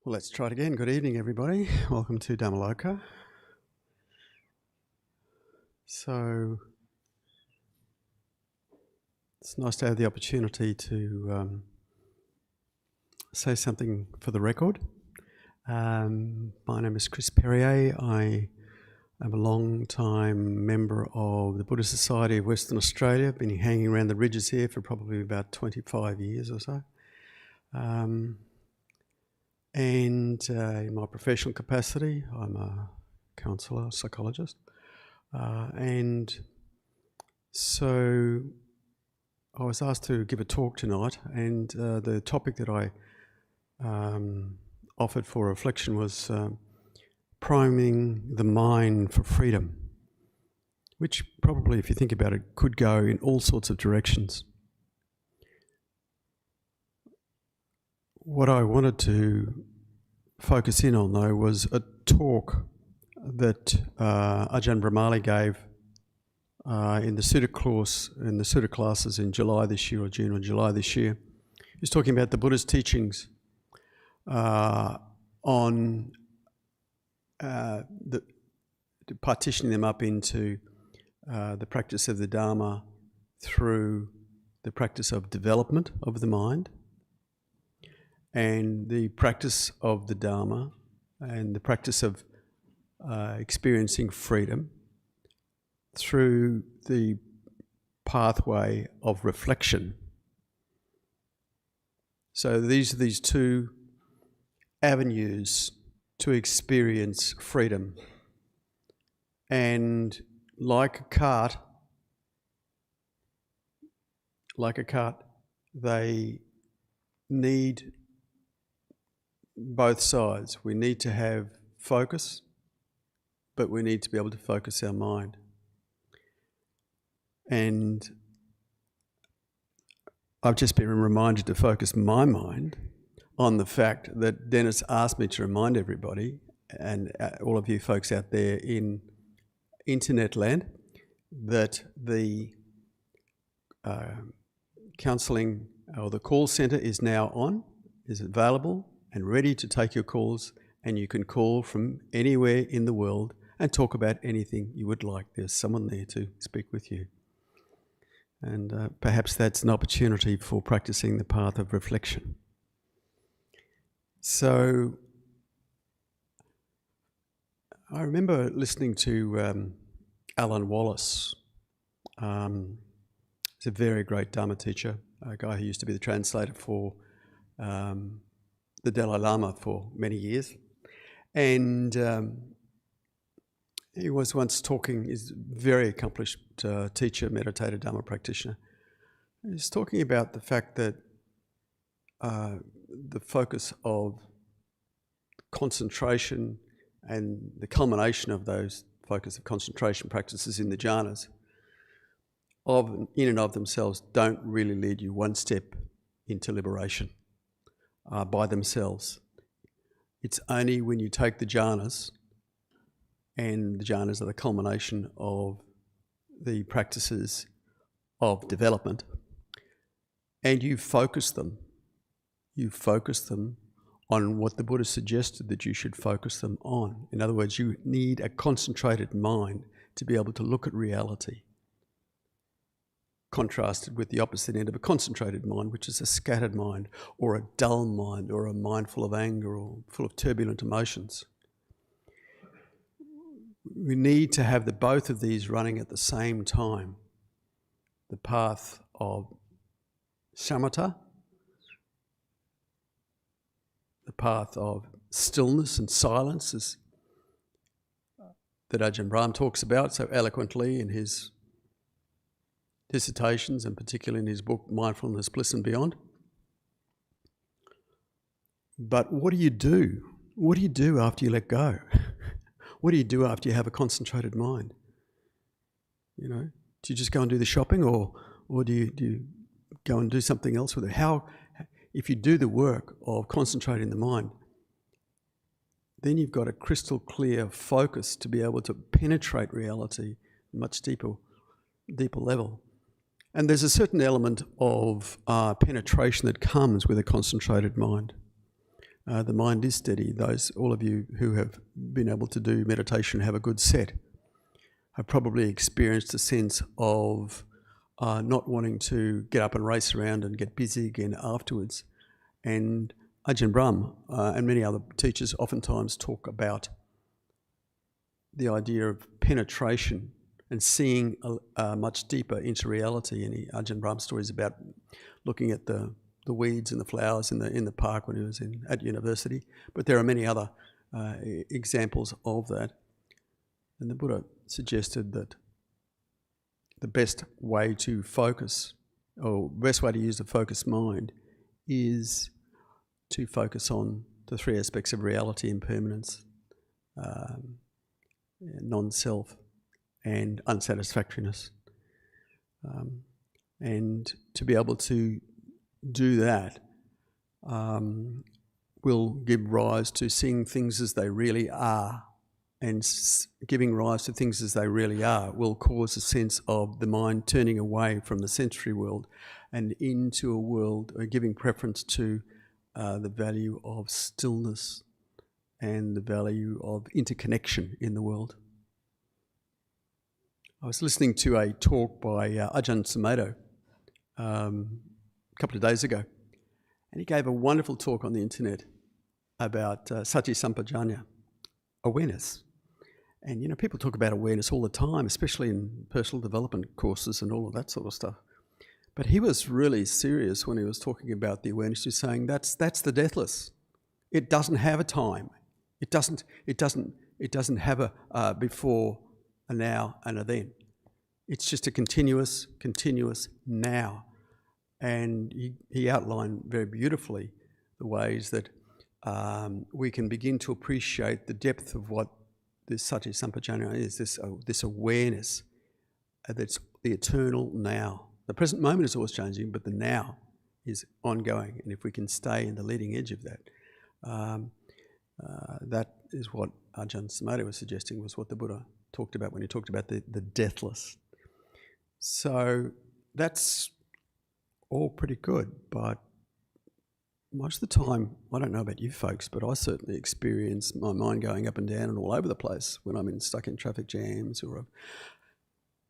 Well, let's try it again. Good evening, everybody. Welcome to Dhammaloka. So, it's nice to have the opportunity to say something for the record. My name is Chris Perrier. I am a long-time member of the Buddhist Society of Western Australia. I've been hanging around the ridges here for probably about 25 years or so. And in my professional capacity, I'm a counsellor, psychologist. And so I was asked to give a talk tonight, and the topic that I offered for reflection was priming the mind for freedom, which probably, if you think about it, could go in all sorts of directions. What I wanted to focus in on, though, was a talk that Ajahn Brahmali gave in the Sutta course, in the Sutta classes in July this year, or June or July this year. He was talking about the Buddhist teachings on partitioning them up into the practice of the Dharma through the practice of development of the mind, and the practice of the Dharma and the practice of experiencing freedom through the pathway of reflection. So these are these two avenues to experience freedom. And like a cart, they need both sides. We need to have focus, but we need to be able to focus our mind. And I've just been reminded to focus my mind on the fact that Dennis asked me to remind everybody, and all of you folks out there in internet land, that the counselling or the call centre is now on, is available and ready to take your calls, and you can call from anywhere in the world and talk about anything you would like. There's someone there to speak with you. And perhaps that's an opportunity for practicing the path of reflection. So I remember listening to Alan Wallace. He's a very great Dharma teacher, a guy who used to be the translator for the Dalai Lama for many years. And he was once talking, he's a very accomplished teacher, meditator, Dharma practitioner. He's talking about the fact that the focus of concentration and the culmination of those focus of concentration practices in the jhanas in and of themselves don't really lead you one step into liberation by themselves. It's only when you take the jhanas, and the jhanas are the culmination of the practices of development, and you focus them on what the Buddha suggested that you should focus them on. In other words, you need a concentrated mind to be able to look at reality, contrasted with the opposite end of a concentrated mind, which is a scattered mind, or a dull mind, or a mind full of anger, or full of turbulent emotions. We need to have both of these running at the same time. The path of samatha, the path of stillness and silence, that Ajahn Brahm talks about so eloquently in his dissertations, and particularly in his book Mindfulness, Bliss and Beyond. But what do you do? What do you do after you let go? What do you do after you have a concentrated mind? You know, do you just go and do the shopping, or do you go and do something else with it? How, if you do the work of concentrating the mind, then you've got a crystal clear focus to be able to penetrate reality at a much deeper level. And there's a certain element of penetration that comes with a concentrated mind. the mind is steady. All of you who have been able to do meditation, have a good set, have probably experienced a sense of not wanting to get up and race around and get busy again afterwards. And Ajahn Brahm and many other teachers oftentimes talk about the idea of penetration and seeing much deeper into reality. And Ajahn Brahm's story is about looking at the weeds and the flowers in the park when he was at university. But there are many other examples of that. And the Buddha suggested that the best way to focus, or best way to use the focused mind, is to focus on the three aspects of reality: impermanence, non-self, and unsatisfactoriness. And to be able to do that will give rise to seeing things as they really are. And giving rise to things as they really are will cause a sense of the mind turning away from the sensory world and into a world, giving preference to the value of stillness and the value of interconnection in the world. I was listening to a talk by Ajahn Sumedho a couple of days ago, and he gave a wonderful talk on the internet about sati sampajanya, awareness. And, you know, people talk about awareness all the time, especially in personal development courses and all of that sort of stuff. But he was really serious when he was talking about the awareness. He was saying that's the deathless. It doesn't have a time. It doesn't have a before, a now, and a then. It's just a continuous now. And he outlined very beautifully the ways that we can begin to appreciate the depth of what this sati sampajanya is, this awareness that's the eternal now. The present moment is always changing, but the now is ongoing. And if we can stay in the leading edge of that, that is what Ajahn Sumedho was suggesting, was what the Buddha talked about when he talked about the deathless. So that's all pretty good, but most of the time, I don't know about you folks, but I certainly experience my mind going up and down and all over the place when I'm stuck in traffic jams or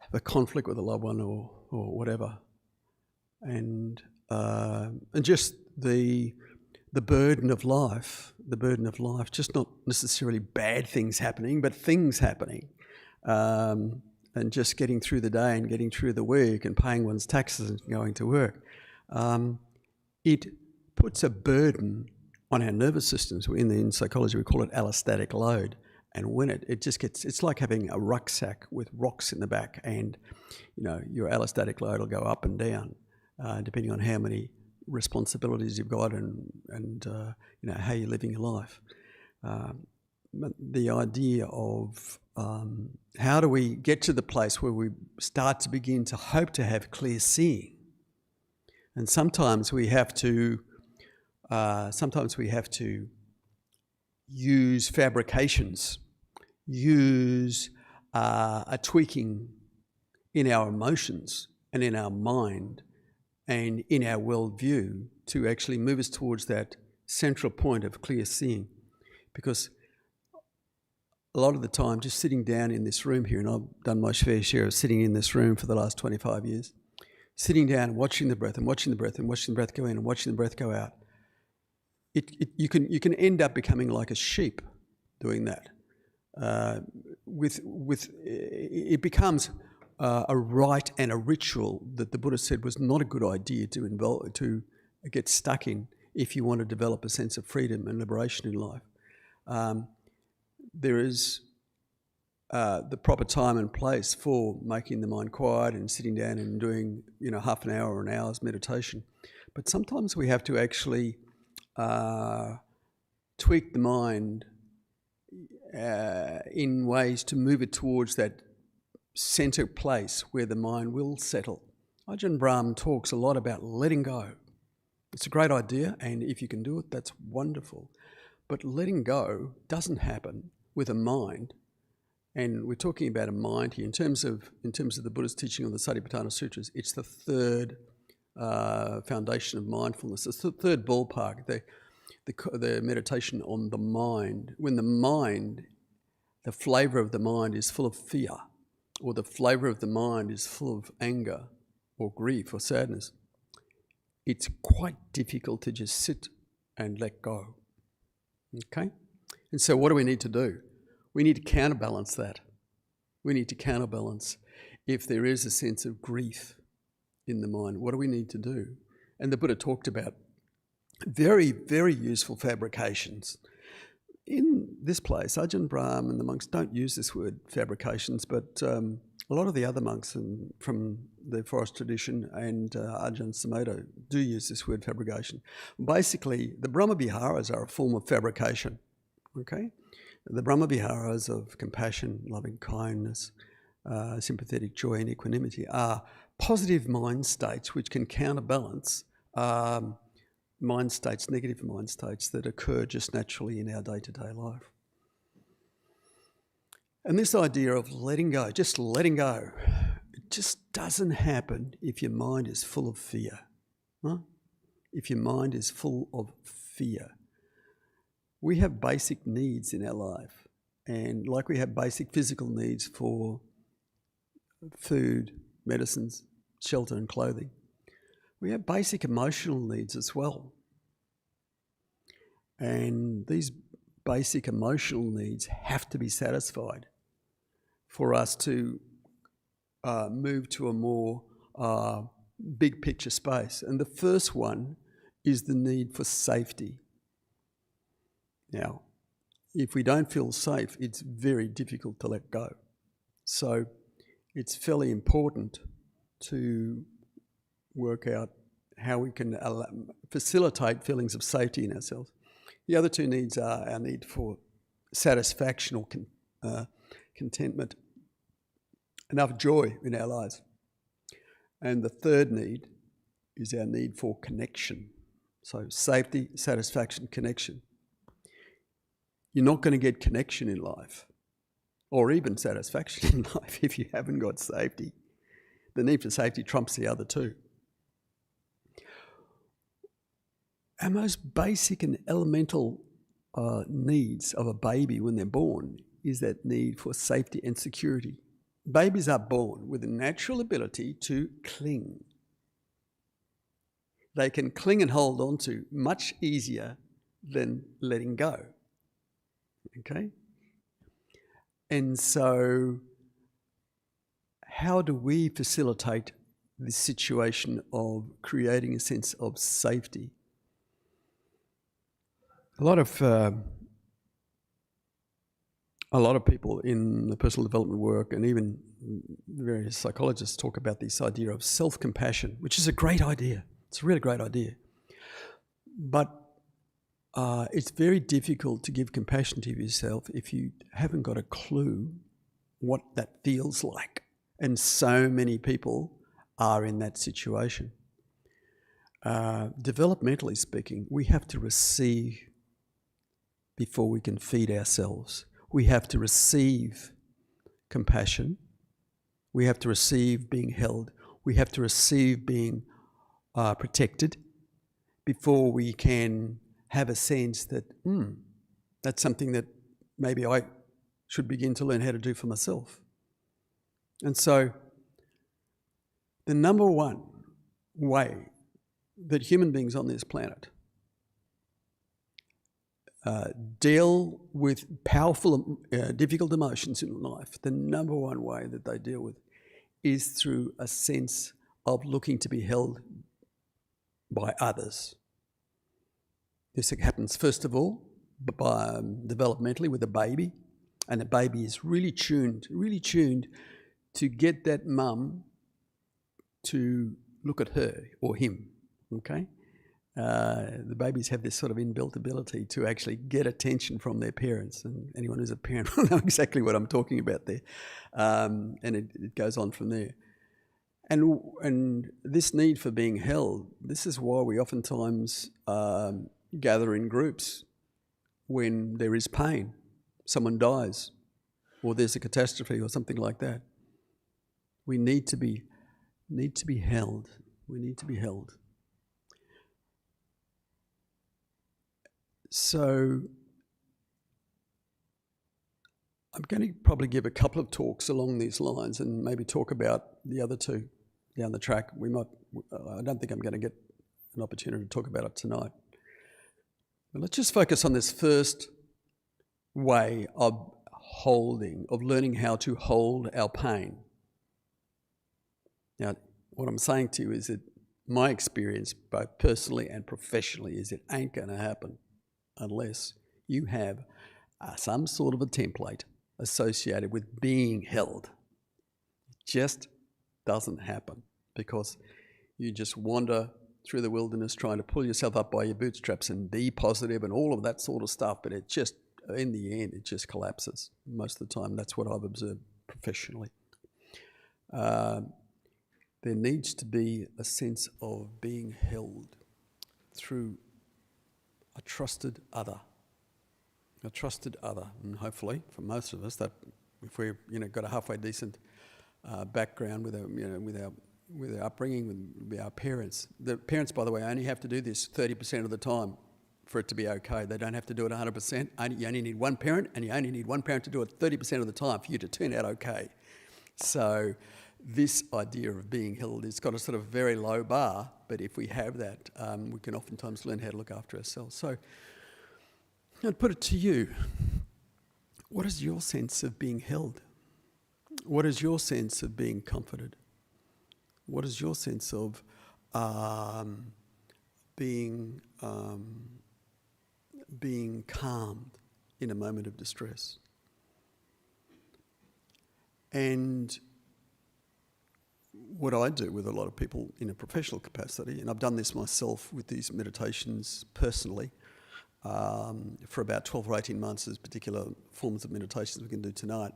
have a conflict with a loved one or whatever. And just the burden of life, just not necessarily bad things happening, but things happening. And just getting through the day and getting through the week and paying one's taxes and going to work. It puts a burden on our nervous systems. In psychology, we call it allostatic load. And when it just gets, it's like having a rucksack with rocks in the back, and you know your allostatic load will go up and down depending on how many responsibilities you've got and you know how you're living your life. But the idea of how do we get to the place where we start to begin to hope to have clear seeing, and sometimes we have to use fabrications, use a tweaking in our emotions and in our mind and in our worldview to actually move us towards that central point of clear seeing. Because a lot of the time, just sitting down in this room here, and I've done my fair share of sitting in this room for the last 25 years, sitting down and watching the breath and watching the breath and watching the breath go in and watching the breath go out, you can end up becoming like a sheep doing that. It becomes a rite and a ritual that the Buddha said was not a good idea to get stuck in if you want to develop a sense of freedom and liberation in life. There is the proper time and place for making the mind quiet and sitting down and doing half an hour or an hour's meditation. But sometimes we have to actually tweak the mind in ways to move it towards that centre place where the mind will settle. Ajahn Brahm talks a lot about letting go. It's a great idea, and if you can do it, that's wonderful. But letting go doesn't happen with a mind, and we're talking about a mind here in terms of the Buddha's teaching on the Satipatthana Sutras. It's the third foundation of mindfulness. It's the third ballpark. the meditation on the mind. When the flavour of the mind is full of fear, or the flavour of the mind is full of anger or grief or sadness, it's quite difficult to just sit and let go. Okay? And so what do we need to do? We need to counterbalance that. We need to counterbalance if there is a sense of grief in the mind. What do we need to do? And the Buddha talked about very, very useful fabrications. In this place, Ajahn Brahm and the monks don't use this word fabrications, but a lot of the other monks from the forest tradition and Ajahn Sumedho do use this word fabrication. Basically, the Brahma-viharas are a form of fabrication, okay? The Brahma-viharas of compassion, loving kindness, sympathetic joy and equanimity are positive mind states which can counterbalance mind states, negative mind states that occur just naturally in our day-to-day life. And this idea of letting go, just letting go, it just doesn't happen if your mind is full of fear. Huh? If your mind is full of fear. We have basic needs in our life, and like we have basic physical needs for food, medicines, shelter and clothing, we have basic emotional needs as well. And these basic emotional needs have to be satisfied for us to move to a more big picture space. And the first one is the need for safety. Now, if we don't feel safe, it's very difficult to let go. So it's fairly important to work out how we can facilitate feelings of safety in ourselves. The other two needs are our need for satisfaction or contentment, enough joy in our lives. And the third need is our need for connection. So safety, satisfaction, connection. You're not going to get connection in life or even satisfaction in life if you haven't got safety. The need for safety trumps the other two. Our most basic and elemental needs of a baby when they're born is that need for safety and security. Babies are born with a natural ability to cling. They can cling and hold on to much easier than letting go. Okay? And so how do we facilitate this situation of creating a sense of safety? A lot of people in the personal development work and even various psychologists talk about this idea of self-compassion, which is a great idea. It's a really great idea. But it's very difficult to give compassion to yourself if you haven't got a clue what that feels like. And so many people are in that situation. Developmentally speaking, we have to receive before we can feed ourselves. We have to receive compassion. We have to receive being held. We have to receive being protected before we can have a sense that, that's something that maybe I should begin to learn how to do for myself. And so the number one way that human beings on this planet deal with powerful, difficult emotions in life, the number one way that they deal with is through a sense of looking to be held by others. This happens first of all by developmentally with a baby, and a baby is really tuned to get that mum to look at her or him, okay? The babies have this sort of inbuilt ability to actually get attention from their parents, and anyone who's a parent will know exactly what I'm talking about there. And it goes on from there. And this need for being held, this is why we oftentimes gather in groups when there is pain, someone dies, or there's a catastrophe or something like that. We need to be held. We need to be held. So I'm going to probably give a couple of talks along these lines and maybe talk about the other two down the track. I don't think I'm going to get an opportunity to talk about it tonight. But let's just focus on this first way of learning how to hold our pain. Now, what I'm saying to you is that my experience, both personally and professionally, is it ain't going to happen unless you have some sort of a template associated with being held. It just doesn't happen because you just wander through the wilderness trying to pull yourself up by your bootstraps and be positive and all of that sort of stuff, but it just, in the end, it just collapses most of the time. That's what I've observed professionally. There needs to be a sense of being held through a trusted other. And hopefully for most of us, that if we've got a halfway decent background with our upbringing, with our parents. The parents, by the way, only have to do this 30% of the time for it to be okay. They don't have to do it 100%. You only need one parent, and you only need one parent to do it 30% of the time for you to turn out okay. So this idea of being held has got a sort of very low bar, but if we have that, we can oftentimes learn how to look after ourselves. So I'd put it to you, what is your sense of being held? What is your sense of being comforted? What is your sense of being calmed in a moment of distress? And what I do with a lot of people in a professional capacity, and I've done this myself with these meditations personally, for about 12 or 18 months, as particular forms of meditations we can do tonight,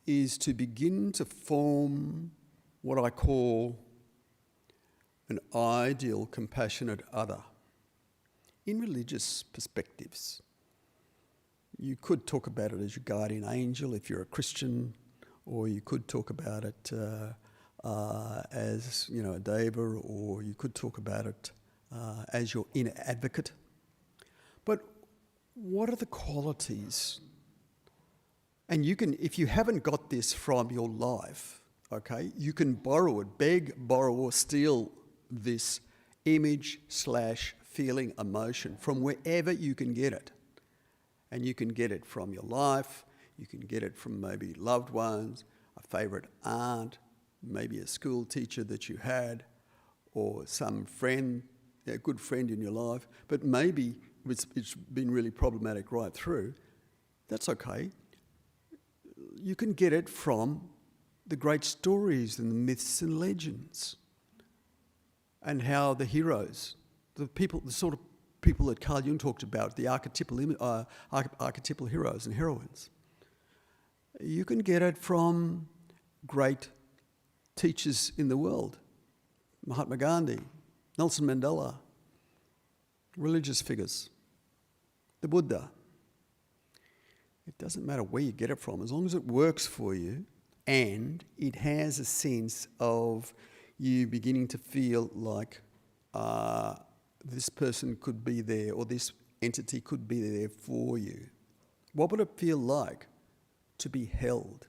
is to begin to form what I call an ideal compassionate other in religious perspectives. You could talk about it as your guardian angel if you're a Christian, or you could talk about it as a deva, or you could talk about it as your inner advocate. But what are the qualities? And you can, if you haven't got this from your life, okay, you can borrow it, beg, borrow, or steal this image / feeling, emotion from wherever you can get it. And you can get it from your life, you can get it from maybe loved ones, a favourite aunt, maybe a school teacher that you had, or some friend, a good friend in your life, but maybe it's been really problematic right through. That's okay. You can get it from the great stories and the myths and legends, and how the heroes, the sort of people that Carl Jung talked about, the archetypal heroes and heroines. You can get it from great teachers in the world, Mahatma Gandhi, Nelson Mandela, religious figures, the Buddha. It doesn't matter where you get it from, as long as it works for you and it has a sense of you beginning to feel like this person could be there, or this entity could be there for you. What would it feel like to be held?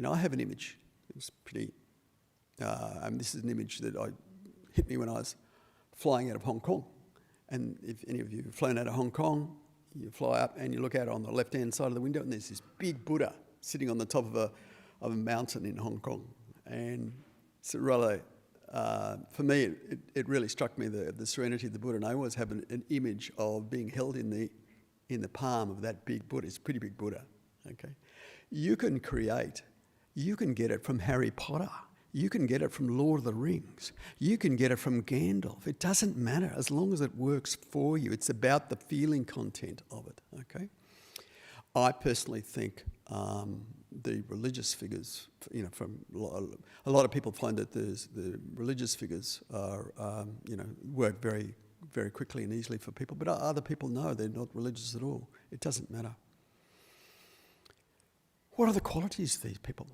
I have an image. It's pretty, this is an image that hit me when I was flying out of Hong Kong. And if any of you have flown out of Hong Kong, you fly up and you look out on the left-hand side of the window, and there's this big Buddha sitting on the top of a mountain in Hong Kong. And it's rather, for me, it really struck me the serenity of the Buddha. And I always have an image of being held in the palm of that big Buddha. It's a pretty big Buddha. Okay, you can get it from Harry Potter. You can get it from Lord of the Rings. You can get it from Gandalf. It doesn't matter as long as it works for you. It's about the feeling content of it, okay? I personally think the religious figures, from a lot of people find that the religious figures are, work very, very quickly and easily for people, but other people know they're not religious at all. It doesn't matter. What are the qualities of these people?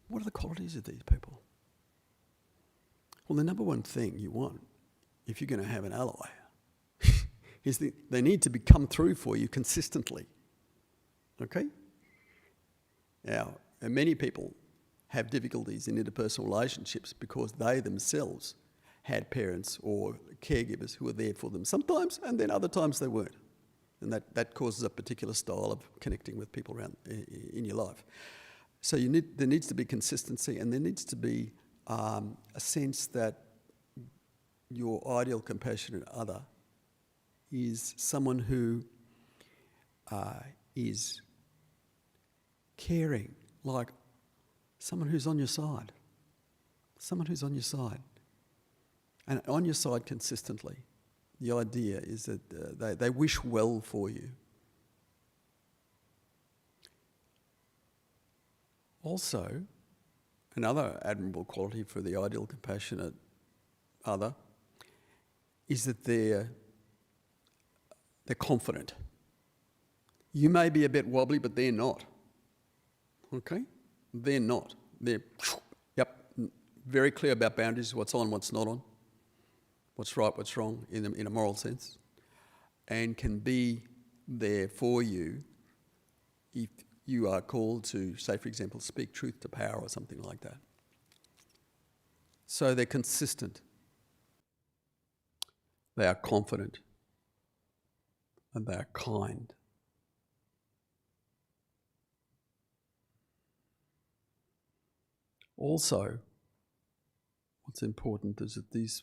What are the qualities of these people? Well, the number one thing you want, if you're going to have an ally, is that they need to come through for you consistently. Okay? Now, and many people have difficulties in interpersonal relationships because they themselves had parents or caregivers who were there for them sometimes, and then other times they weren't. And that causes a particular style of connecting with people around in your life. So there needs to be consistency, and there needs to be a sense that your ideal compassionate other is someone who is caring, like someone who's on your side. Someone who's on your side. And on your side consistently. The idea is that they wish well for you. Also, another admirable quality for the ideal compassionate other is that they're confident. You may be a bit wobbly, but they're not. Okay? They're not. They're, very clear about boundaries, what's on, what's not on, what's right, what's wrong in a moral sense, and can be there for you if you are called to, say, for example, speak truth to power or something like that. So they're consistent. They are confident. And they are kind. Also, what's important is that these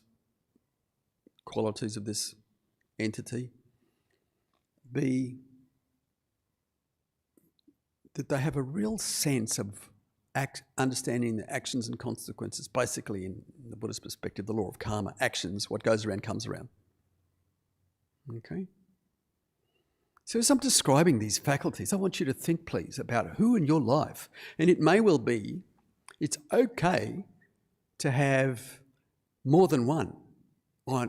qualities of this entity be that they have a real sense of understanding the actions and consequences. Basically, in the Buddhist perspective, the law of karma, actions, what goes around comes around. Okay? So as I'm describing these faculties, I want you to think, please, about who in your life, and it may well be, it's okay to have more than one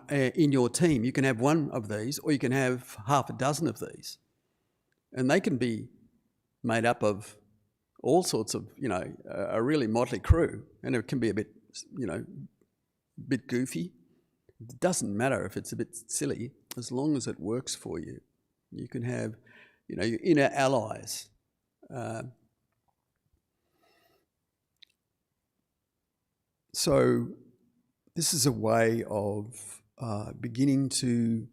in your team. You can have one of these, or you can have half a dozen of these. And they can be made up of all sorts of, a really motley crew. And it can be a bit, bit goofy. It doesn't matter if it's a bit silly, as long as it works for you. You can have, your inner allies. So this is a way of beginning to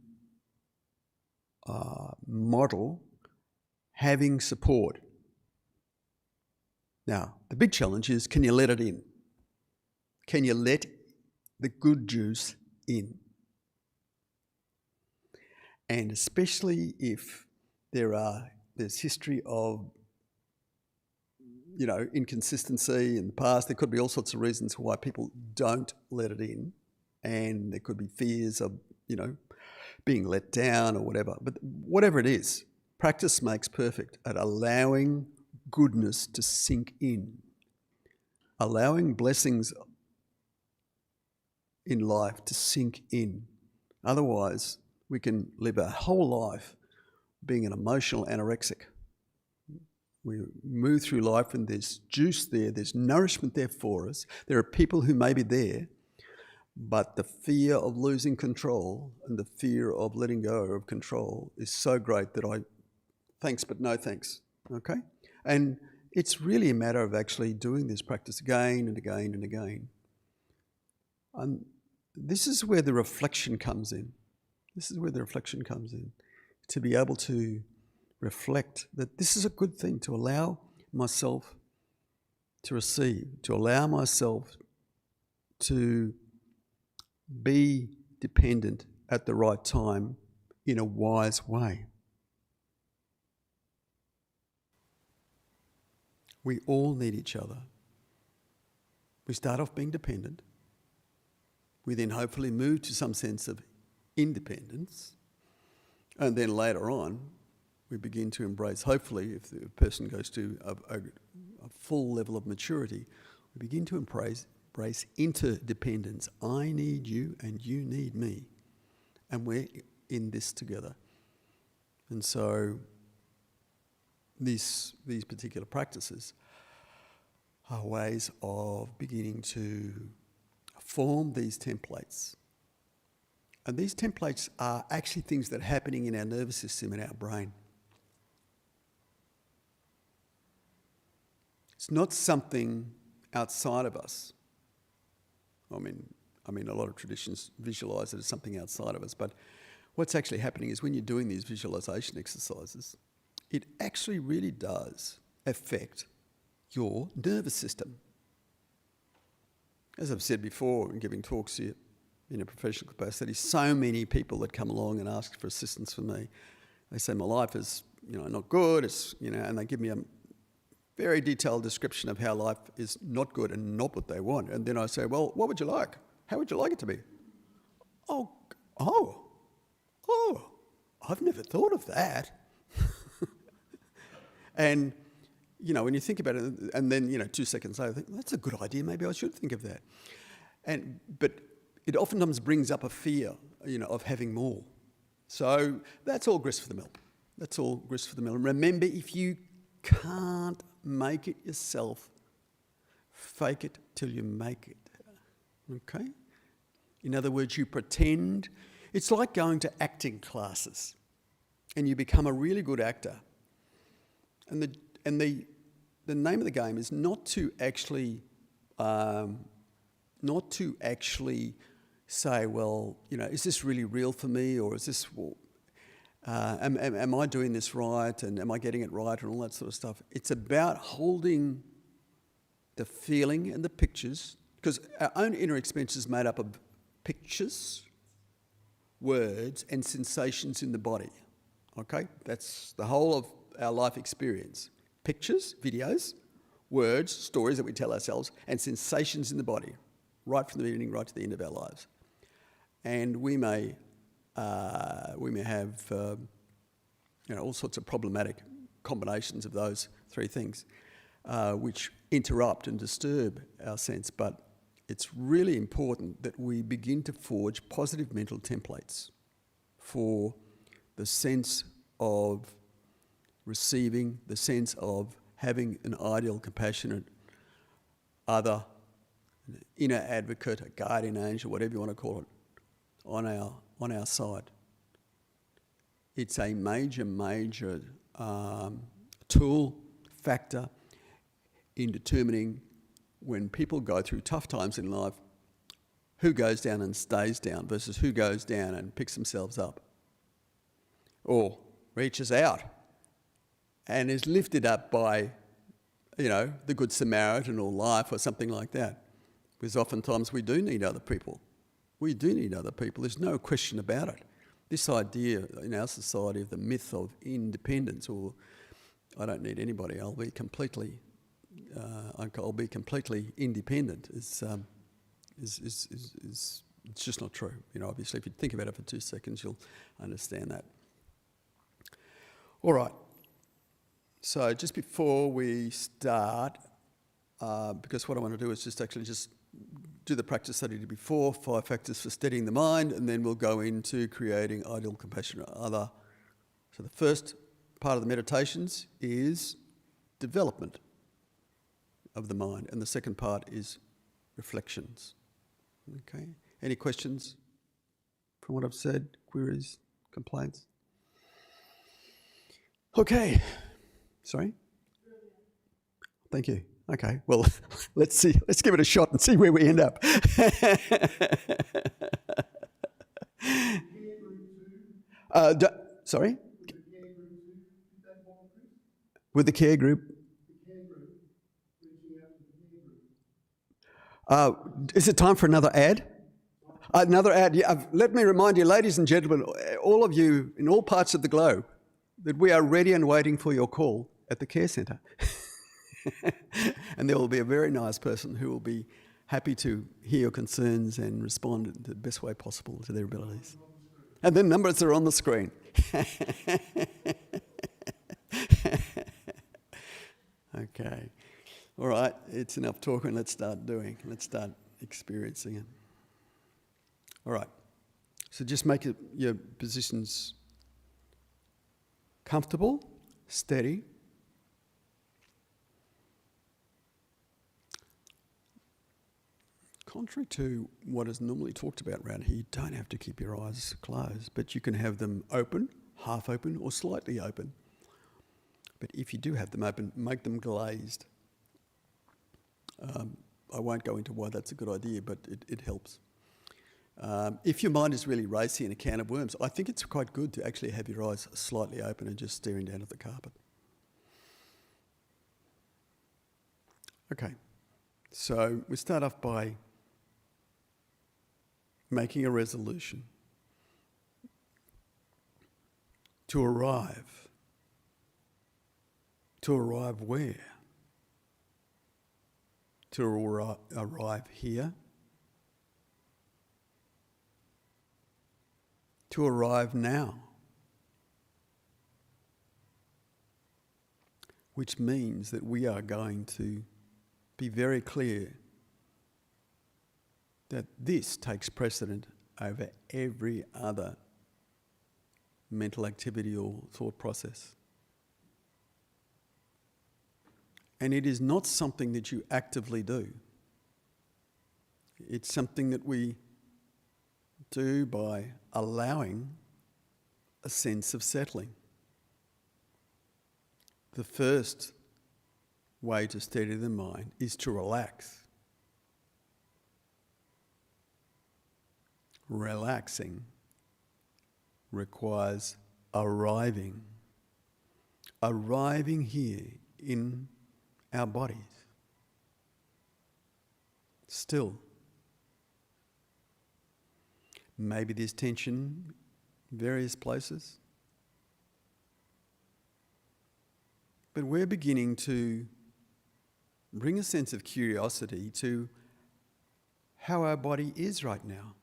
model having support. Now, the big challenge is, can you let it in? Can you let the good juice in? And especially if there's history of, inconsistency in the past, there could be all sorts of reasons why people don't let it in, and there could be fears of, being let down or whatever. But whatever it is, practice makes perfect at allowing goodness to sink in, allowing blessings in life to sink in. Otherwise, we can live our whole life being an emotional anorexic. We move through life and there's juice there, there's nourishment there for us. There are people who may be there, but the fear of losing control and the fear of letting go of control is so great that thanks but no thanks, okay? And it's really a matter of actually doing this practice again and again and again. And this is where the reflection comes in. This is where the reflection comes in. To be able to reflect that this is a good thing, to allow myself to receive, to allow myself to be dependent at the right time in a wise way. We all need each other. We start off being dependent. We then hopefully move to some sense of independence. And then later on, we begin to embrace, hopefully, if the person goes to a full level of maturity, we begin to embrace interdependence. I need you and you need me. And we're in this together. And so these particular practices are ways of beginning to form these templates And these templates are actually things that are happening in our nervous system, in our brain. It's not something outside of us. I mean, a lot of traditions visualise it as something outside of us, but what's actually happening is when you're doing these visualisation exercises, it actually really does affect your nervous system. As I've said before in giving talks here in a professional capacity, so many people that come along and ask for assistance from me, they say my life is, not good, it's, and they give me a very detailed description of how life is not good and not what they want. And then I say, well, what would you like? How would you like it to be? Oh, I've never thought of that. And, when you think about it, and then, 2 seconds later, I think, that's a good idea, maybe I should think of that. But it oftentimes brings up a fear, of having more. So that's all grist for the mill. That's all grist for the mill. And remember, if you can't make it yourself, fake it till you make it. Okay? In other words, you pretend. It's like going to acting classes and you become a really good actor. And the name of the game is not to actually say, well, is this really real for me, or is this, am I doing this right, and am I getting it right, and all that sort of stuff. It's about holding the feeling and the pictures, because our own inner experience is made up of pictures, words, and sensations in the body. Okay? That's the whole of our life experience. Pictures, videos, words, stories that we tell ourselves, and sensations in the body, right from the beginning, right to the end of our lives. And we may have all sorts of problematic combinations of those three things, which interrupt and disturb our sense. But it's really important that we begin to forge positive mental templates for the sense of receiving, the sense of having an ideal, compassionate other, an inner advocate, a guardian angel, whatever you want to call it, on our side. It's a major tool, factor in determining, when people go through tough times in life, who goes down and stays down versus who goes down and picks themselves up or reaches out and is lifted up by, the Good Samaritan or life or something like that. Because oftentimes we do need other people. We do need other people. There's no question about it. This idea in our society of the myth of independence, or I don't need anybody, I'll be completely independent, is it's just not true. Obviously, if you think about it for 2 seconds, you'll understand that. All right. So just before we start, because what I want to do is just do the practice that I did before, 5 factors for steadying the mind, and then we'll go into creating ideal, compassionate other. So the first part of the meditations is development of the mind, and the second part is reflections. Okay. Any questions from what I've said? Queries? Complaints? Okay. Sorry? Thank you. Okay, well, let's see. Let's give it a shot and see where we end up. Sorry? With the care group? Is it time for another ad? Another ad. Yeah, let me remind you, ladies and gentlemen, all of you in all parts of the globe, that we are ready and waiting for your call at the care centre. And there will be a very nice person who will be happy to hear your concerns and respond in the best way possible to their abilities. And the numbers are on the screen. Okay. All right, it's enough talking. Let's start doing. Let's start experiencing it. All right. So just make your positions comfortable, steady. Contrary to what is normally talked about around here, you don't have to keep your eyes closed, but you can have them open, half open, or slightly open. But if you do have them open, make them glazed. I won't go into why that's a good idea, but it helps. If your mind is really racy in a can of worms, I think it's quite good to actually have your eyes slightly open and just staring down at the carpet. Okay, so we start off by making a resolution to arrive. To arrive where? To arrive here. To arrive now. Which means that we are going to be very clear that this takes precedent over every other mental activity or thought process. And it is not something that you actively do. It's something that we do by allowing a sense of settling. The first way to steady the mind is to relax. Relaxing requires arriving here in our bodies. Still, maybe there's tension in various places, but we're beginning to bring a sense of curiosity to how our body is right now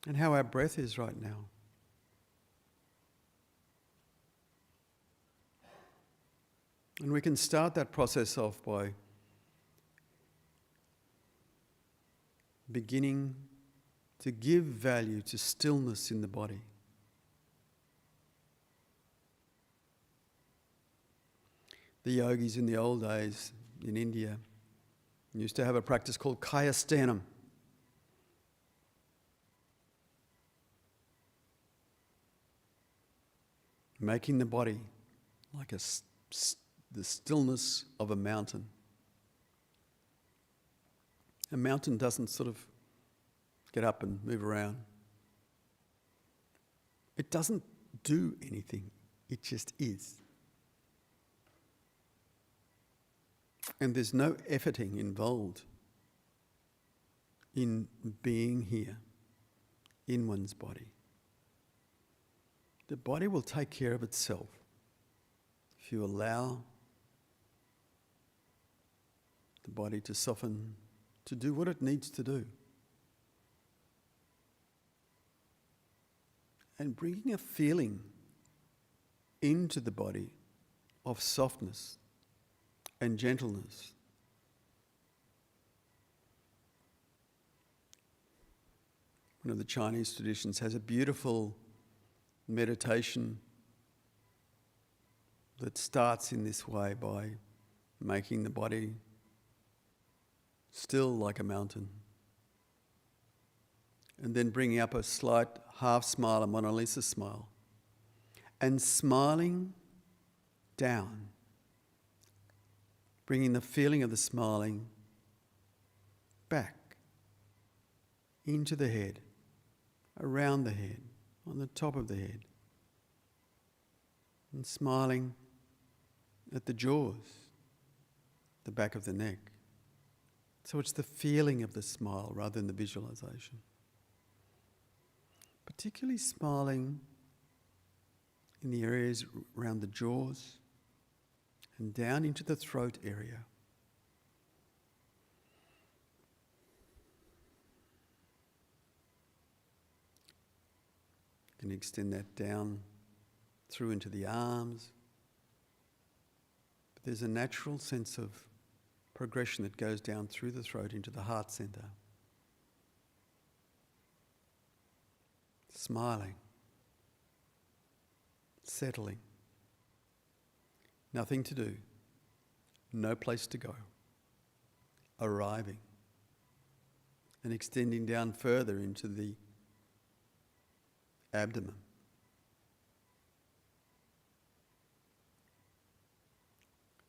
and how our breath is right now. And we can start that process off by beginning to give value to stillness in the body. The yogis in the old days in India used to have a practice called Kayastanam. Making the body like the stillness of a mountain. A mountain doesn't sort of get up and move around. It doesn't do anything. It just is. And there's no efforting involved in being here in one's body. The body will take care of itself if you allow the body to soften, to do what it needs to do. And bringing a feeling into the body of softness and gentleness. One of the Chinese traditions has a beautiful meditation that starts in this way by making the body still like a mountain, and then bringing up a slight half smile, a Mona Lisa smile, and smiling down, bringing the feeling of the smiling back into the head, around the head, on the top of the head, and smiling at the jaws, the back of the neck. So it's the feeling of the smile rather than the visualization. Particularly smiling in the areas around the jaws and down into the throat area. You can extend that down through into the arms. But there's a natural sense of progression that goes down through the throat into the heart center. Smiling. Settling. Nothing to do. No place to go. arriving, and extending down further into the abdomen.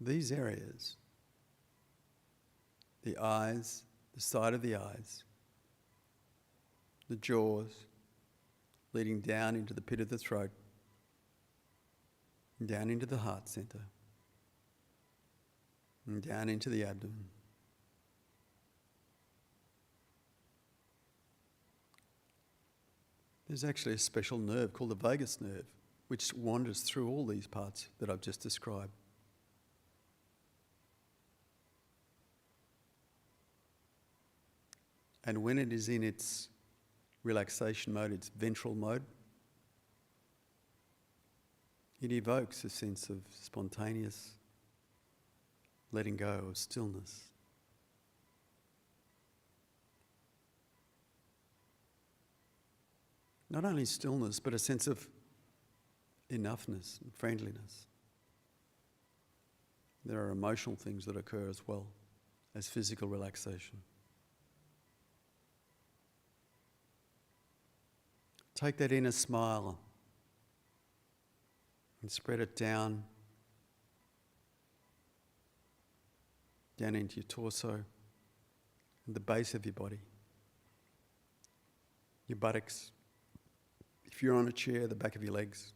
These areas, the eyes, the side of the eyes, the jaws, leading down into the pit of the throat, down into the heart centre, and down into the abdomen. There's actually a special nerve called the vagus nerve, which wanders through all these parts that I've just described. And when it is in its relaxation mode, its ventral mode, it evokes a sense of spontaneous letting go, of stillness. Not only stillness, but a sense of enoughness and friendliness. There are emotional things that occur as well as physical relaxation. Take that inner smile and spread it down into your torso and the base of your body, your buttocks. If you're on a chair, the back of your legs,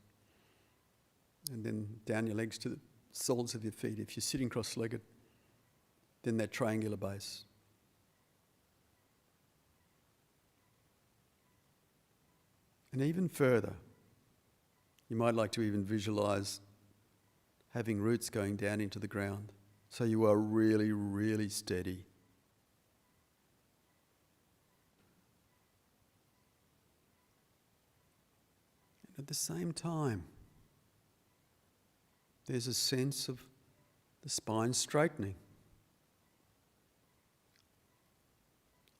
and then down your legs to the soles of your feet. If you're sitting cross-legged, then that triangular base. And even further, you might like to even visualize having roots going down into the ground, so you are really, really steady. And at the same time, there's a sense of the spine straightening,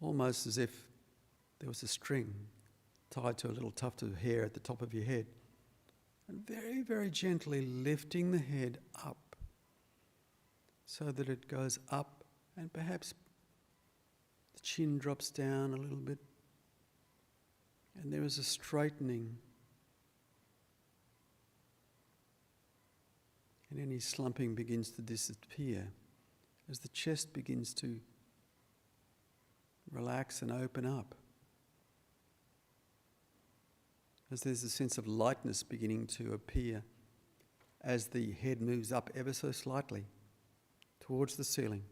almost as if there was a string tied to a little tuft of hair at the top of your head, and very, very gently lifting the head up so that it goes up and perhaps the chin drops down a little bit, and there is a straightening, and any slumping begins to disappear as the chest begins to relax and open up, as there's a sense of lightness beginning to appear as the head moves up ever so slightly towards the ceiling,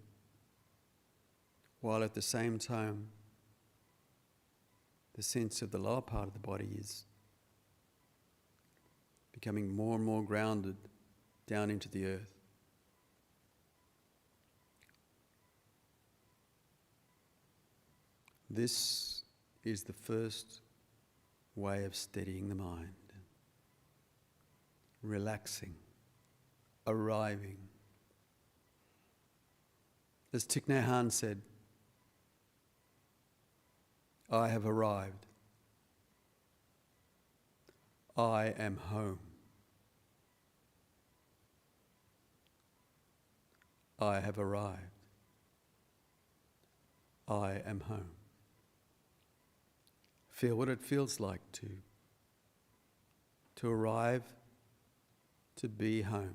while at the same time the sense of the lower part of the body is becoming more and more grounded down into the earth. This is the first way of steadying the mind. Relaxing, arriving. As Thich Nhat Hanh said, I have arrived. I am home. I have arrived. I am home. Feel what it feels like to arrive, to be home.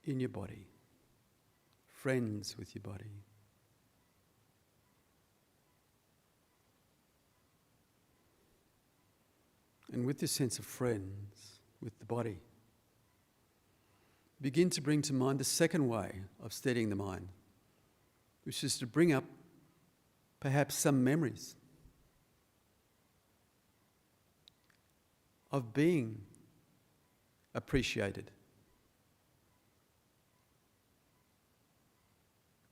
In your body, friends with your body. And with this sense of friends with the body, begin to bring to mind the second way of steadying the mind, which is to bring up perhaps some memories of being appreciated,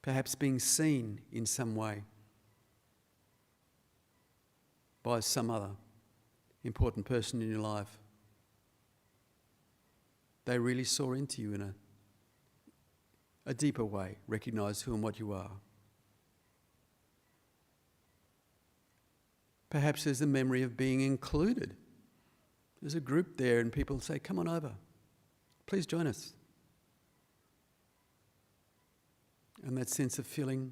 perhaps being seen in some way by some other important person in your life. They really saw into you in a deeper way, recognised who and what you are. Perhaps there's a memory of being included. There's a group there and people say, come on over, please join us. And that sense of feeling,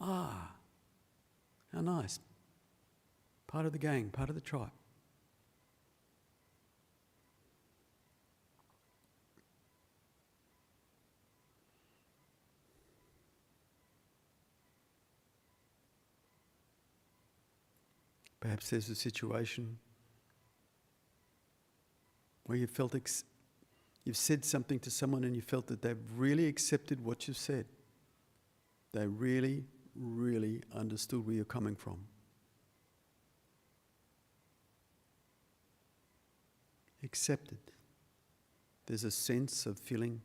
how nice. Part of the gang, part of the tribe. Perhaps there's a situation where you felt you've said something to someone and you felt that they've really accepted what you've said. They really, really understood where you're coming from. Accepted. There's a sense of feeling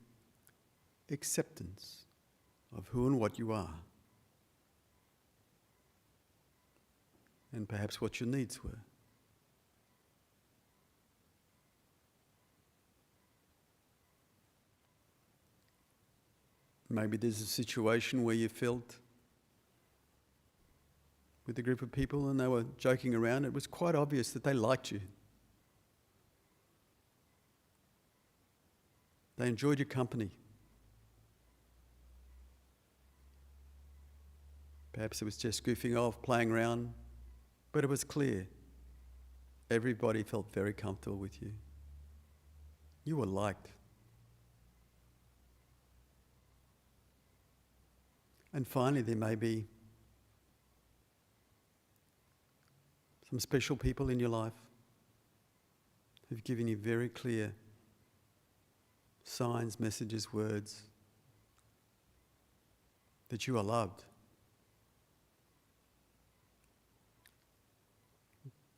acceptance of who and what you are. And perhaps what your needs were. Maybe there's a situation where you felt with a group of people and they were joking around. It was quite obvious that they liked you. They enjoyed your company. Perhaps it was just goofing off, playing around, but it was clear. Everybody felt very comfortable with you. You were liked. And finally, there may be some special people in your life who've given you very clear signs, messages, words that you are loved.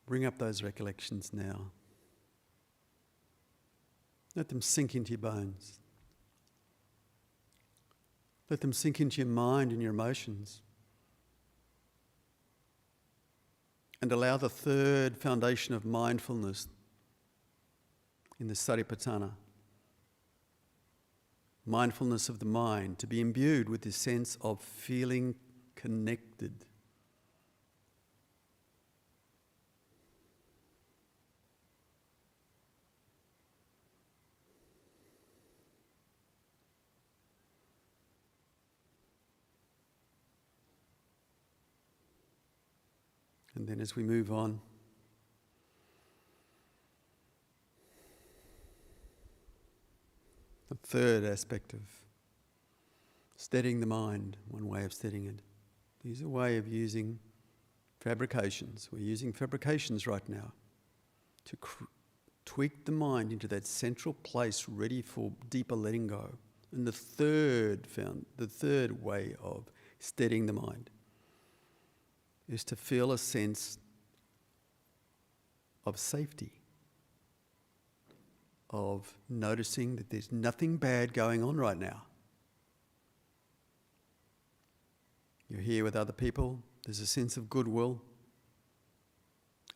Bring up those recollections now. Let them sink into your bones. Let them sink into your mind and your emotions. And allow the third foundation of mindfulness in the Satipatthana, mindfulness of the mind, to be imbued with this sense of feeling connected. And then as we move on, the third aspect of steadying the mind, one way of steadying it, is a way of using fabrications. We're using fabrications right now to tweak the mind into that central place ready for deeper letting go. And the third way of steadying the mind is to feel a sense of safety, of noticing that there's nothing bad going on right now. You're here with other people, there's a sense of goodwill,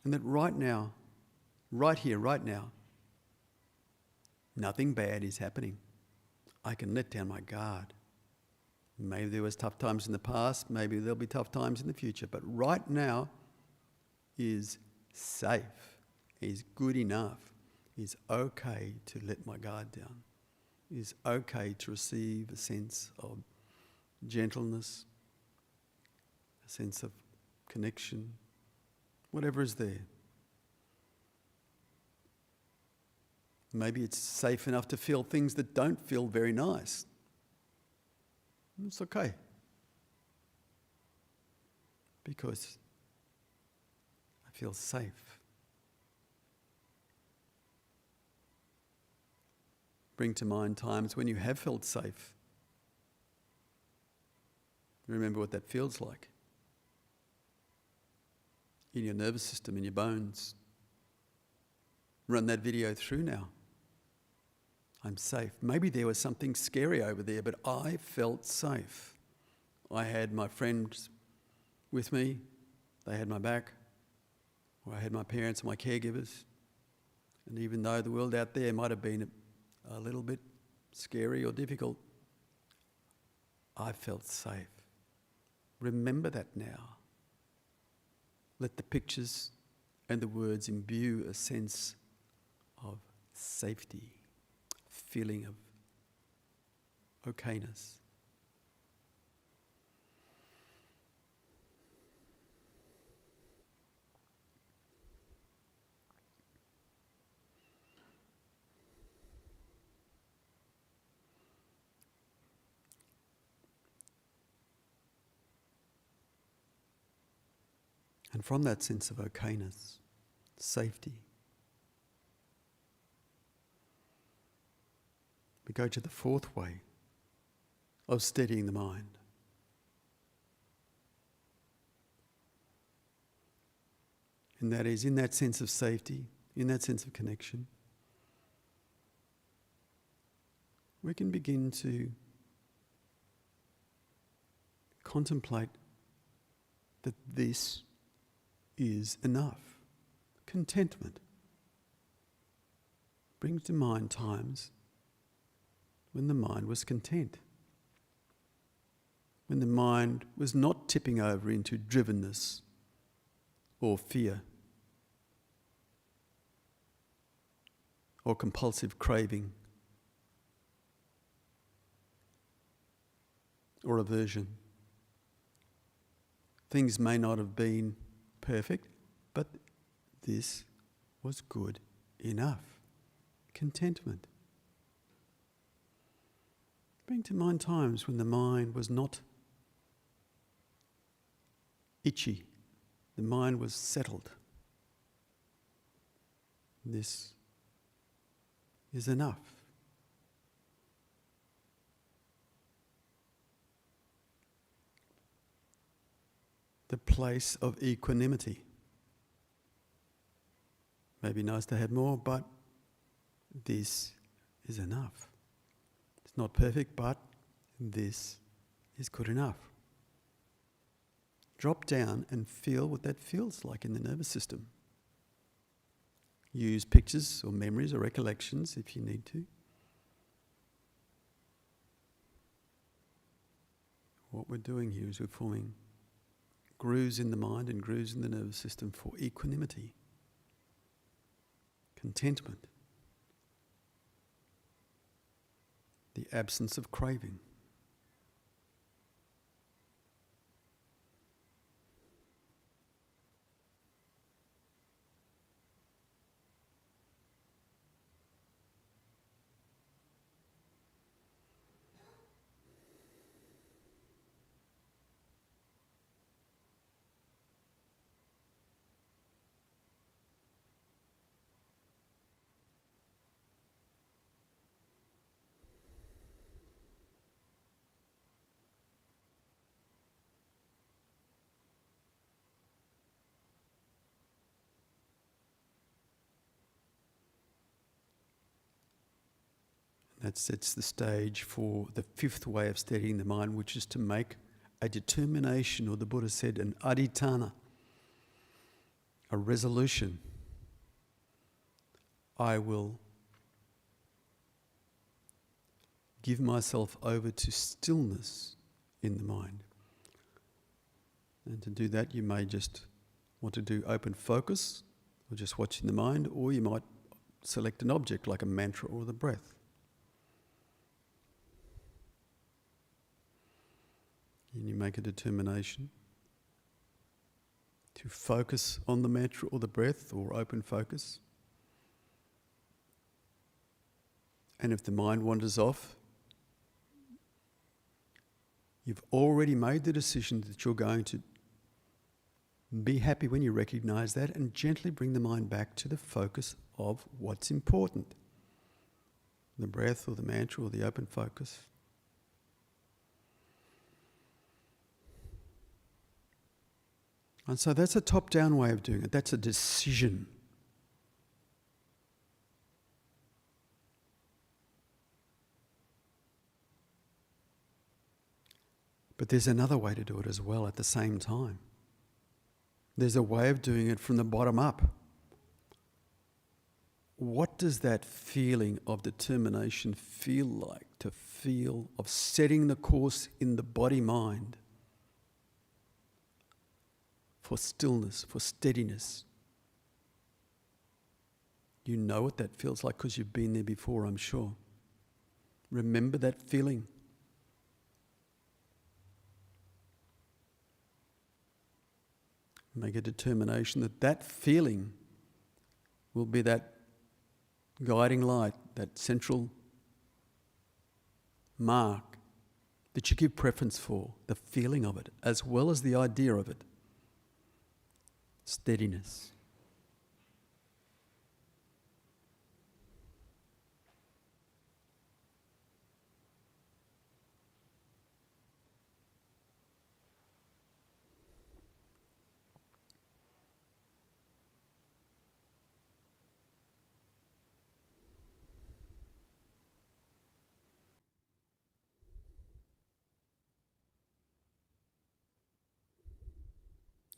and that right now, right here, right now, nothing bad is happening. I can let down my guard. Maybe there was tough times in the past, maybe there'll be tough times in the future, but right now is safe, is good enough, is okay to let my guard down, is okay to receive a sense of gentleness, a sense of connection, whatever is there. Maybe it's safe enough to feel things that don't feel very nice. It's okay. Because I feel safe. Bring to mind times when you have felt safe. Remember what that feels like. In your nervous system, in your bones. Run that video through now. I'm safe. Maybe there was something scary over there, but I felt safe. I had my friends with me. They had my back. Or I had my parents and my caregivers. And even though the world out there might have been a little bit scary or difficult, I felt safe. Remember that now. Let the pictures and the words imbue a sense of safety, feeling of okayness. And from that sense of okayness, safety, we go to the fourth way of steadying the mind. And that is, in that sense of safety, in that sense of connection, we can begin to contemplate that this is enough. Contentment brings to mind times when the mind was content, when the mind was not tipping over into drivenness or fear or compulsive craving or aversion. Things may not have been perfect, but this was good enough. Contentment. Bring to mind times when the mind was not itchy, the mind was settled. This is enough. The place of equanimity. Maybe nice to have more, but this is enough. It's not perfect, but this is good enough. Drop down and feel what that feels like in the nervous system. Use pictures or memories or recollections if you need to. What we're doing here is we're forming grooves in the mind and grooves in the nervous system for equanimity, contentment, the absence of craving. That sets the stage for the fifth way of steadying the mind, which is to make a determination, or the Buddha said, an adhitthana, a resolution. I will give myself over to stillness in the mind. And to do that, you may just want to do open focus, or just watching the mind, or you might select an object like a mantra or the breath. And you make a determination to focus on the mantra or the breath, or open focus. And if the mind wanders off, you've already made the decision that you're going to be happy when you recognize that, and gently bring the mind back to the focus of what's important. The breath or the mantra or the open focus. And so that's a top-down way of doing it. That's a decision. But there's another way to do it as well at the same time. There's a way of doing it from the bottom up. What does that feeling of determination feel like? To feel of setting the course in the body-mind for stillness, for steadiness. You know what that feels like because you've been there before, I'm sure. Remember that feeling. Make a determination that that feeling will be that guiding light, that central mark that you give preference for, the feeling of it, as well as the idea of it. steadiness.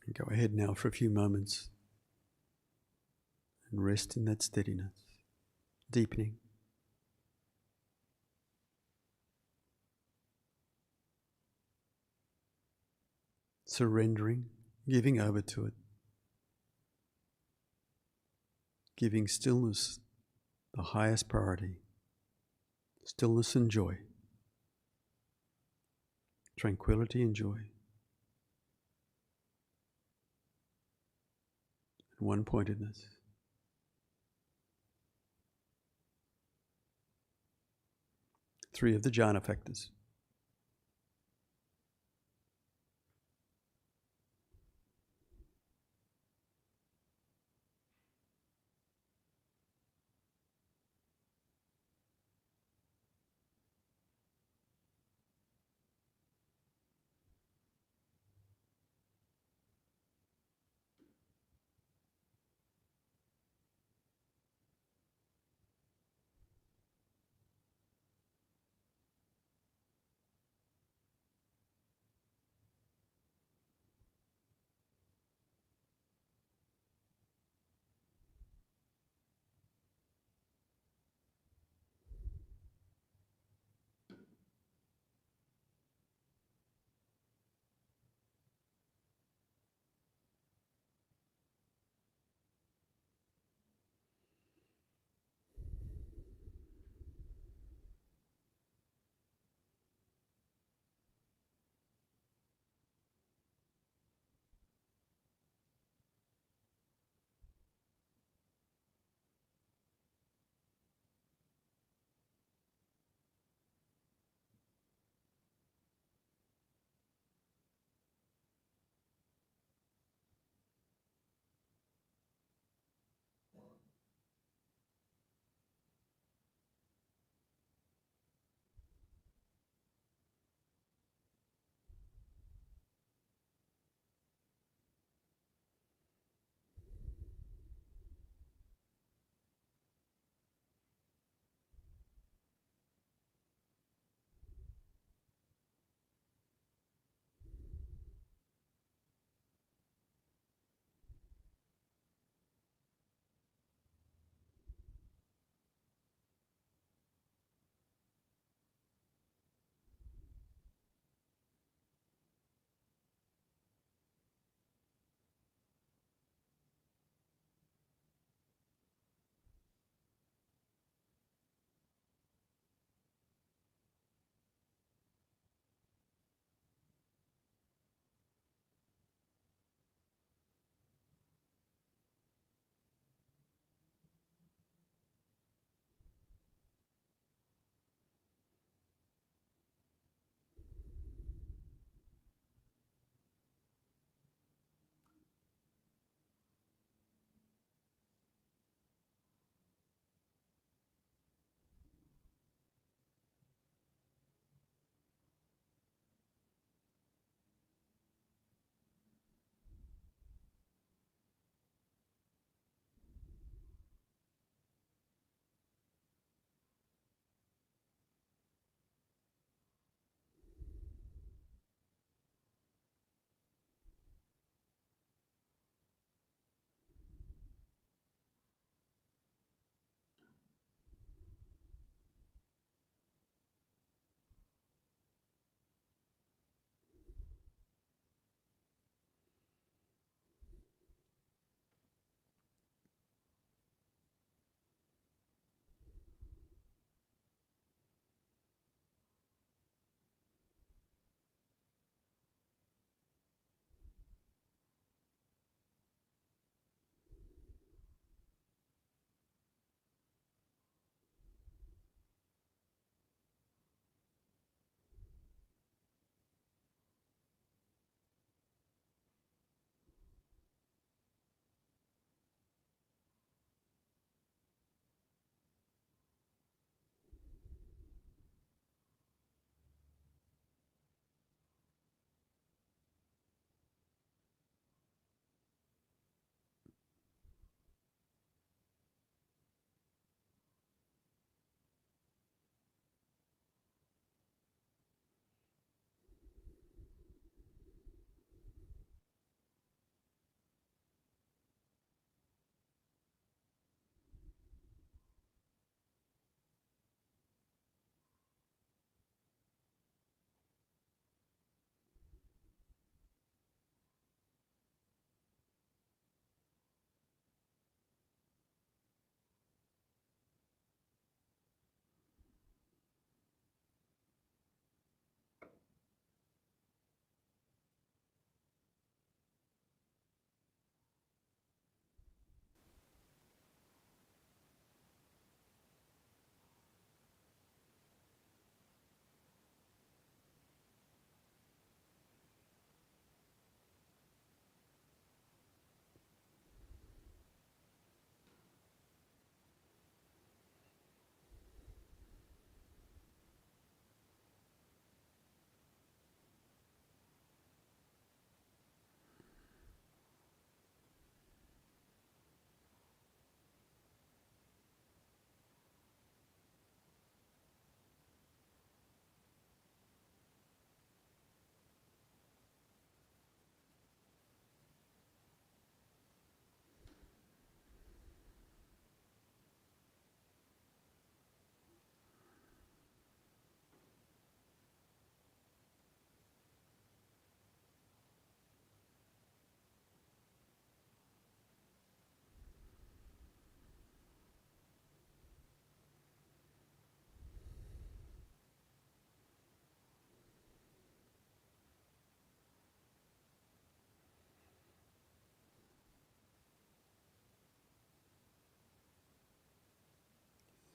And go ahead now for a few moments and rest in that steadiness, deepening. Surrendering, giving over to it, giving stillness the highest priority, stillness and joy, tranquility and joy, and one-pointedness. Three of the jhana factors.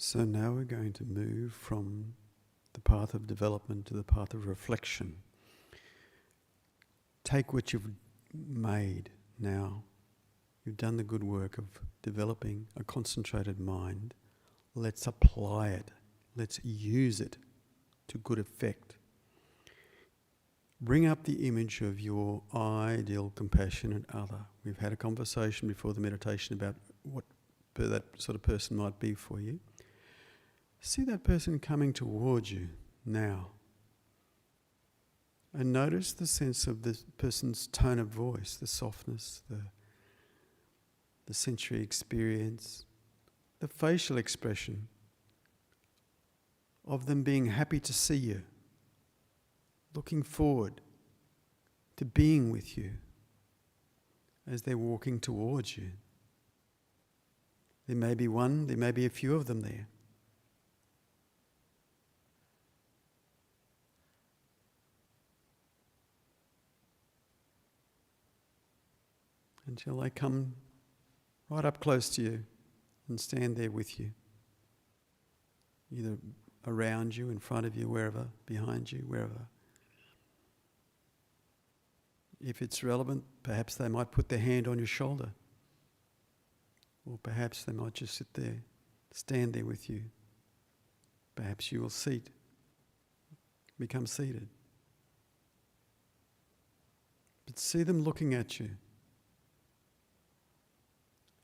So now we're going to move from the path of development to the path of reflection. Take what you've made now. You've done the good work of developing a concentrated mind. Let's apply it. Let's use it to good effect. Bring up the image of your ideal compassionate other. We've had a conversation before the meditation about what that sort of person might be for you. See that person coming towards you now. And notice the sense of the person's tone of voice, the softness, the sensory experience, the facial expression of them being happy to see you, looking forward to being with you as they're walking towards you. There may be one, there may be a few of them there. Until they come right up close to you and stand there with you. Either around you, in front of you, wherever, behind you, wherever. If it's relevant, perhaps they might put their hand on your shoulder. Or perhaps they might just sit there, stand there with you. Perhaps you will become seated. But see them looking at you,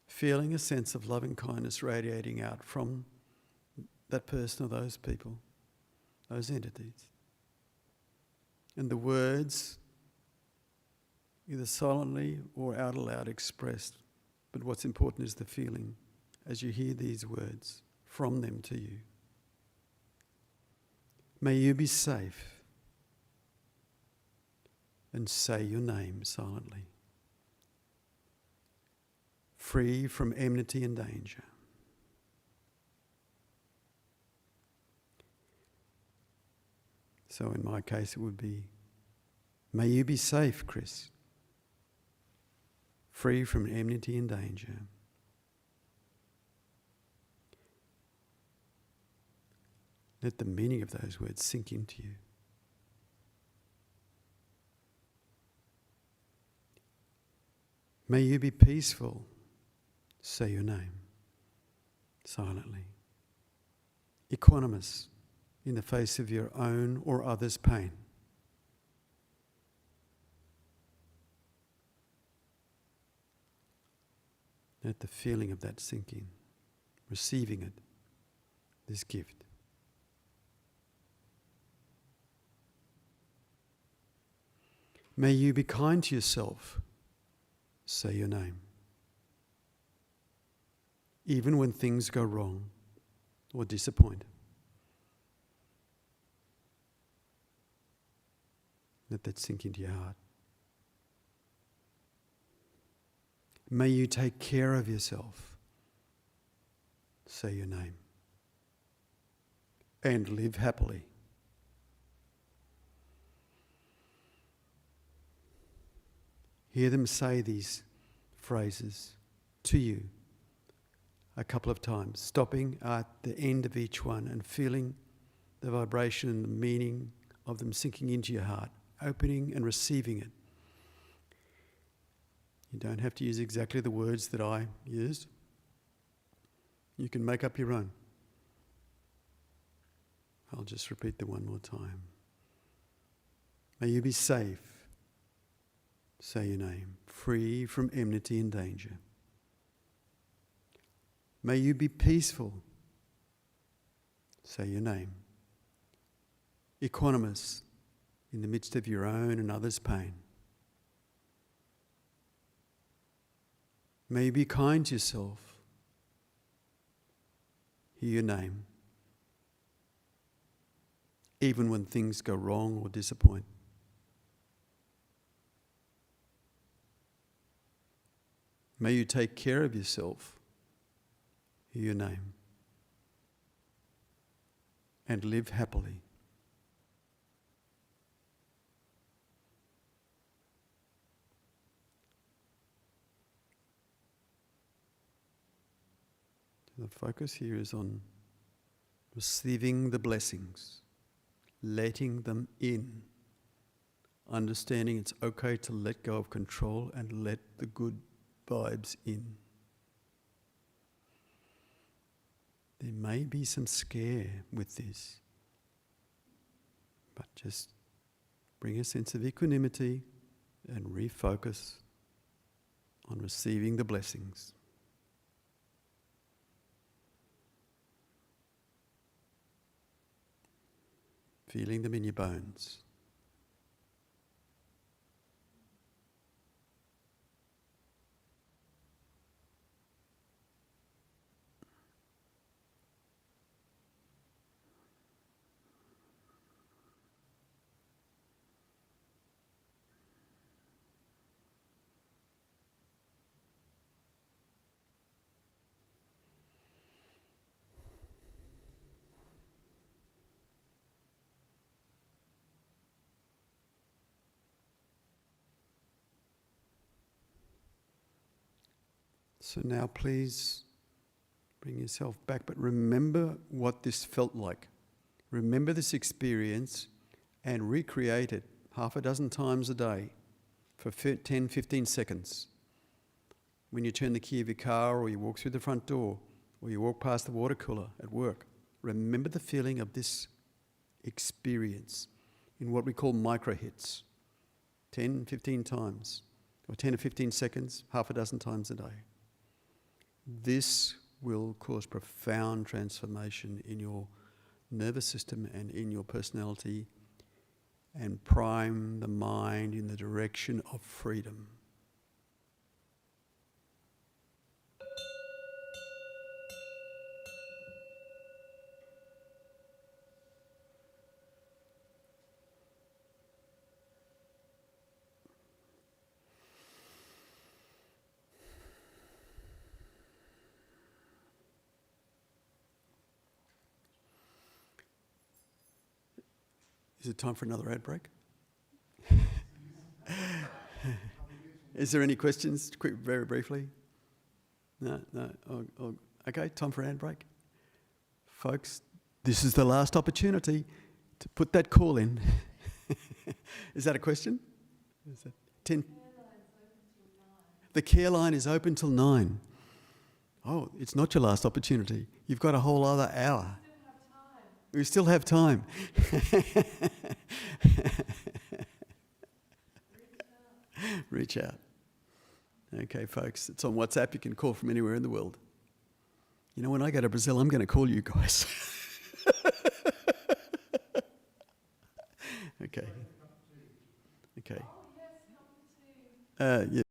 feeling a sense of loving kindness radiating out from that person or those people, those entities. And the words, either silently or out aloud expressed, but what's important is the feeling as you hear these words from them to you. May you be safe, and say your name silently. Free from enmity and danger. So in my case it would be, may you be safe, Chris. Free from enmity and danger. Let the meaning of those words sink into you. May you be peaceful. Say your name silently. Equanimous in the face of your own or others' pain. Let the feeling of that sink in, receiving it, this gift. May you be kind to yourself. Say your name. Even when things go wrong or disappoint. Let that sink into your heart. May you take care of yourself. Say your name. And live happily. Hear them say these phrases to you a couple of times, stopping at the end of each one and feeling the vibration and the meaning of them sinking into your heart, opening and receiving it. You don't have to use exactly the words that I used. You can make up your own. I'll just repeat them one more time. May you be safe. Say your name. Free from enmity and danger. May you be peaceful. Say your name. Equanimous in the midst of your own and others' pain. May you be kind to yourself. Hear your name. Even when things go wrong or disappoint. May you take care of yourself. Hear your name. And live happily. The focus here is on Receiving the blessings, letting them in, understanding it's okay to let go of control and let the good vibes in. There may be some scare with this, but just bring a sense of equanimity and refocus on receiving the blessings. Feeling them in your bones. So now please bring yourself back, but remember what this felt like. Remember this experience and recreate it half a dozen times a day for 10, 15 seconds. When you turn the key of your car, or you walk through the front door, or you walk past the water cooler at work, remember the feeling of this experience in what we call micro hits. 10, 15 times, or 10 or 15 seconds, half a dozen times a day. This will cause profound transformation in your nervous system and in your personality, and prime the mind in the direction of freedom. Is it time for another ad break? Is there any questions? Quick, very briefly. No. Okay, time for an ad break. Folks, this is the last opportunity to put that call in. Is that a question? Is that 10? The care line is open till 9. Oh, it's not your last opportunity. You've got a whole other hour. We still have time. Reach out. Okay, folks, it's on WhatsApp. You can call from anywhere in the world. You know, when I go to Brazil, I'm going to call you guys. Okay. Okay. Yeah.